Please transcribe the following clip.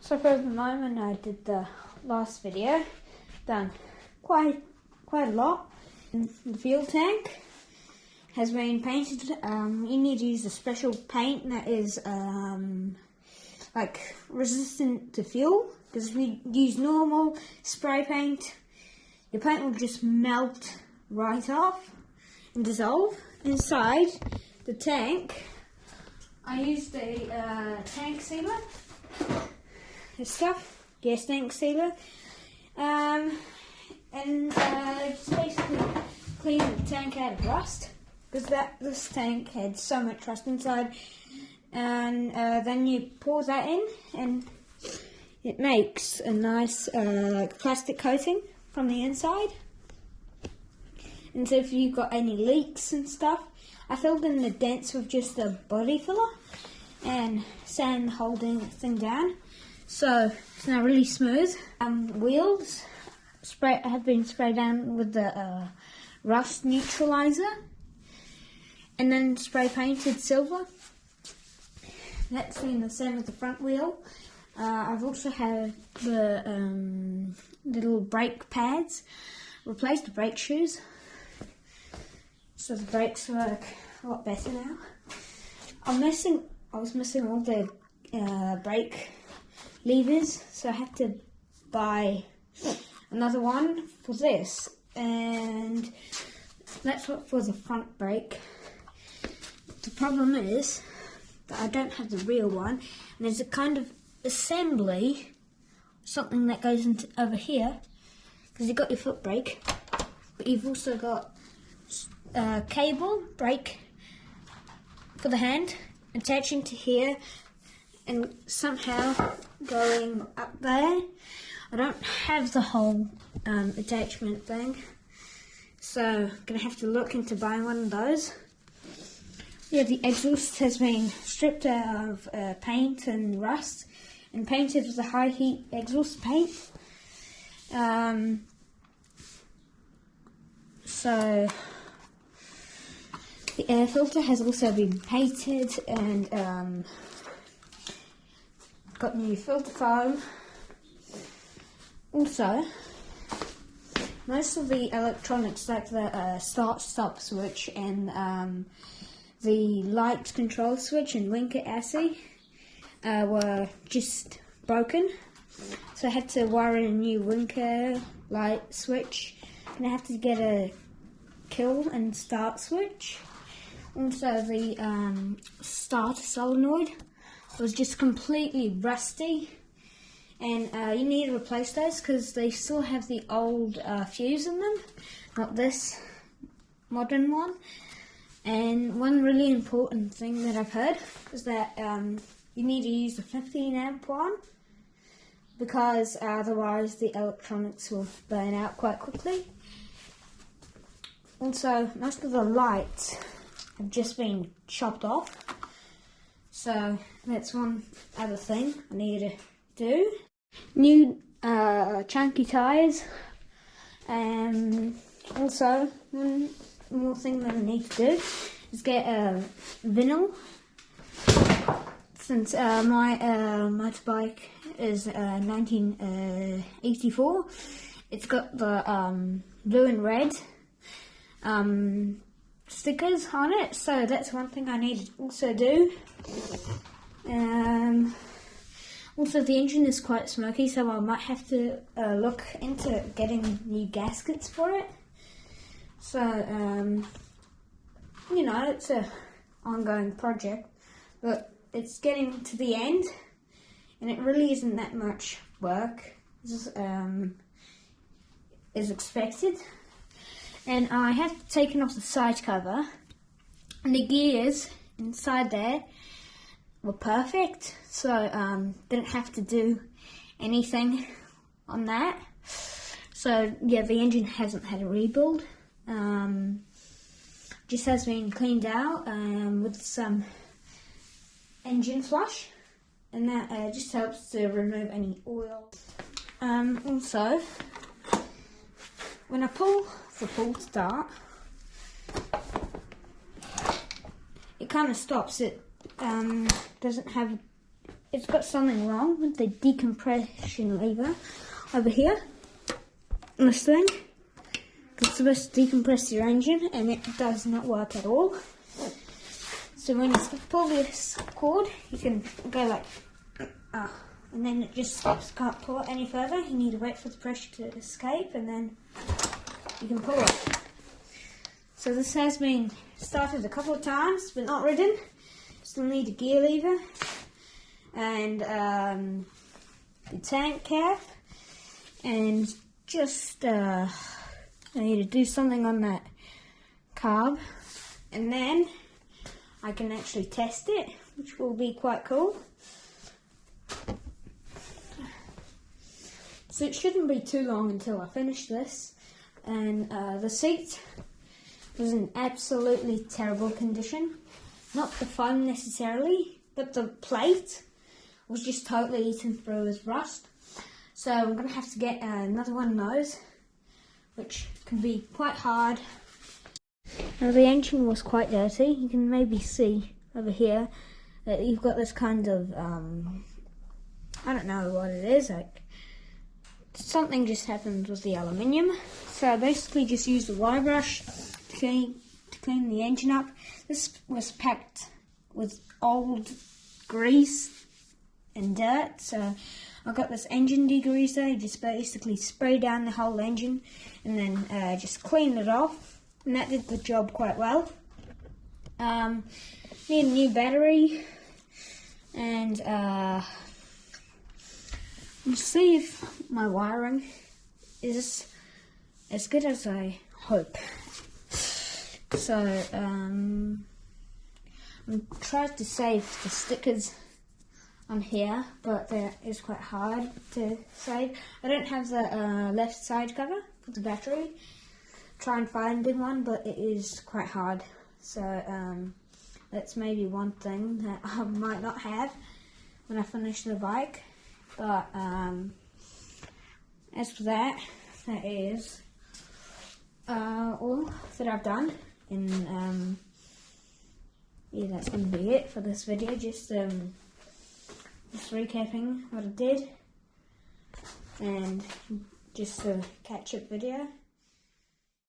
So for the moment I did the last video, done quite a lot. The fuel tank has been painted. You need to use a special paint that is like resistant to fuel, because if you use normal spray paint, your paint will just melt right off and dissolve. Inside the tank, I used a tank sealer. This stuff, gas tank sealer, and just basically clean the tank out of rust, because this tank had so much rust inside, and then you pour that in and it makes a nice plastic coating from the inside. And so if you've got any leaks and stuff, I filled in the dents with just a body filler and sand holding the thing down. So it's now really smooth. Wheels have been sprayed down with the rust neutralizer, and then spray painted silver. That's been the same with the front wheel. I've also had the little brake pads replaced, the brake shoes, so the brakes work a lot better now. I was missing all the brake levers, so I had to buy another one for this, and that's what for the front brake. The problem is that I don't have the real one, and there's a kind of assembly, something that goes into over here, because you've got your foot brake, but you've also got a cable brake for the hand attaching to here and somehow going up there. I don't have the whole attachment thing, so I'm going to have to look into buying one of those. Yeah, the exhaust has been stripped out of paint and rust and painted with a high heat exhaust paint. So the air filter has also been painted and got new filter foam. Also, most of the electronics, like the start-stop switch and the light control switch and winker assy, were just broken. So I had to wire in a new winker light switch, and I had to get a kill and start switch. Also, the starter solenoid was just completely rusty, and you need to replace those because they still have the old fuse in them, not this modern one. And one really important thing that I've heard is that you need to use the 15 amp one, because otherwise the electronics will burn out quite quickly. Also, most of the lights have just been chopped off, so that's one other thing I need to do. New chunky tyres, and also one more thing that I need to do is get a vinyl, since my motorbike is 1984. It's got the blue and red stickers on it, so that's one thing I need to also do. Also, the engine is quite smoky, so I might have to look into getting new gaskets for it. So, you know, it's an ongoing project, but it's getting to the end, and it really isn't that much work as expected. And I have taken off the side cover, and the gears inside there were perfect, so didn't have to do anything on that. So yeah, the engine hasn't had a rebuild, just has been cleaned out with some engine flush, and that just helps to remove any oil. Also, when I pull the pull start, it kind of stops. It doesn't have it's got something wrong with the decompression lever over here. This thing. It's supposed to decompress your engine and it does not work at all. So when you pull this cord, you can go like, and then it just stops, can't pull it any further. You need to wait for the pressure to escape and then you can pull it. So this has been started a couple of times but not ridden. Still need a gear lever and the tank cap, and just I need to do something on that carb, and then I can actually test it, which will be quite cool. So it shouldn't be too long until I finish this. And the seat was in absolutely terrible condition. Not the foam necessarily, but the plate was just totally eaten through with rust. So I'm going to have to get another one of those, which can be quite hard. Now the engine was quite dirty. You can maybe see over here that you've got this kind of, I don't know what it is, like something just happened with the aluminium. So I basically just used a wire brush to clean the engine up. This was packed with old grease and dirt, so I got this engine degreaser. Just basically spray down the whole engine and then just clean it off, and that did the job quite well. Need a new battery, and we'll see if my wiring is as good as I hope. So I tried to save the stickers on here, but that is quite hard to save. I don't have the left side cover for the battery. Try and find one, but it is quite hard. So that's maybe one thing that I might not have when I finish the bike. But as for that, that is all that I've done. And yeah, that's going to be it for this video. Just recapping what I did, and just a catch-up video.